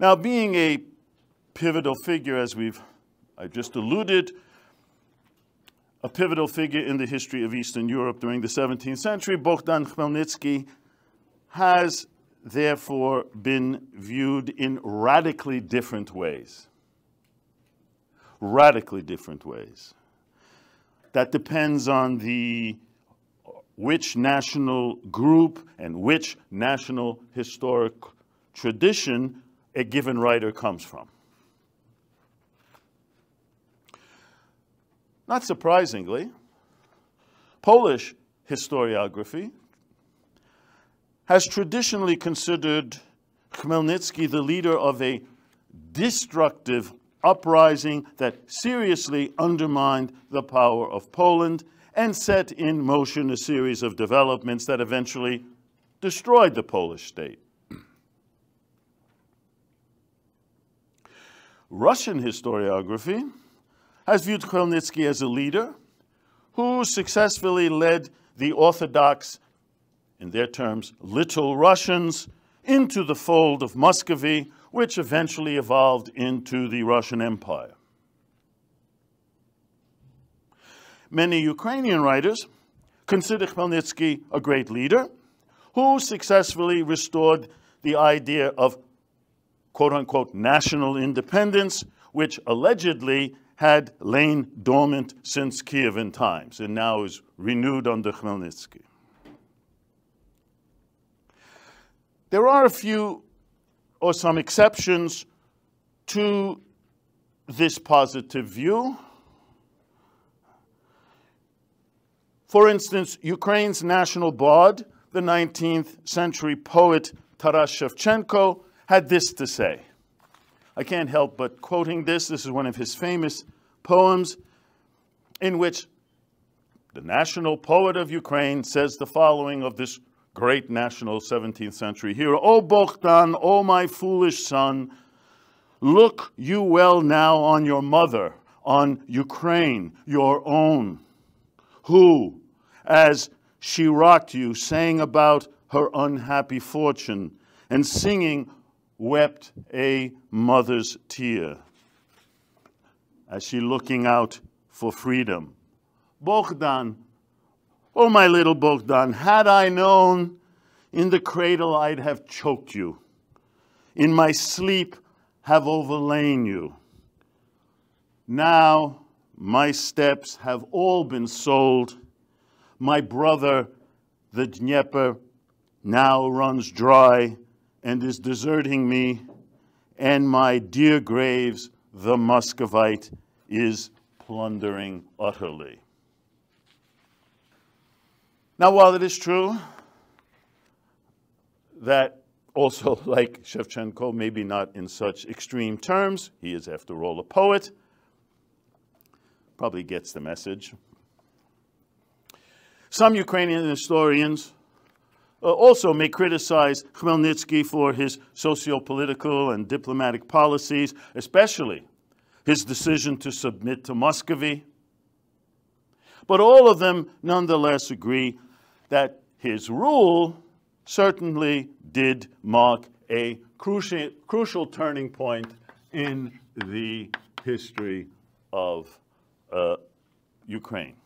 Now, being a pivotal figure, as I just alluded, a pivotal figure in the history of Eastern Europe during the 17th century, Bohdan Khmelnytsky has therefore been viewed in radically different ways. Radically different ways. That depends on which national group and which national historic tradition a given writer comes from. Not surprisingly, Polish historiography has traditionally considered Khmelnytsky the leader of a destructive uprising that seriously undermined the power of Poland and set in motion a series of developments that eventually destroyed the Polish state. Russian historiography has viewed Khmelnytsky as a leader who successfully led the Orthodox, in their terms, Little Russians, into the fold of Muscovy, which eventually evolved into the Russian Empire. Many Ukrainian writers consider Khmelnytsky a great leader who successfully restored the idea of quote-unquote national independence, which allegedly had lain dormant since Kievan times and now is renewed under Khmelnytsky. There are a few or some exceptions to this positive view. For instance, Ukraine's national bard, the 19th century poet Taras Shevchenko, had this to say. I can't help but quoting this. This is one of his famous poems in which the national poet of Ukraine says the following of this great national 17th century hero. O Bohdan, O my foolish son, look you well now on your mother, on Ukraine, your own, who, as she rocked you, sang about her unhappy fortune, and singing wept a mother's tear, as she looking out for freedom. Bohdan, oh my little Bohdan, had I known, in the cradle I'd have choked you, in my sleep have overlain you. Now my steps have all been sold. My brother, the Dnieper, now runs dry and is deserting me, and my dear graves, the Muscovite, is plundering utterly. Now, while it is true that also, like Shevchenko, maybe not in such extreme terms, he is, after all, a poet, probably gets the message. Some Ukrainian historians also may criticize Khmelnytsky for his socio-political and diplomatic policies, especially his decision to submit to Muscovy. But all of them nonetheless agree that his rule certainly did mark a crucial turning point in the history of Ukraine.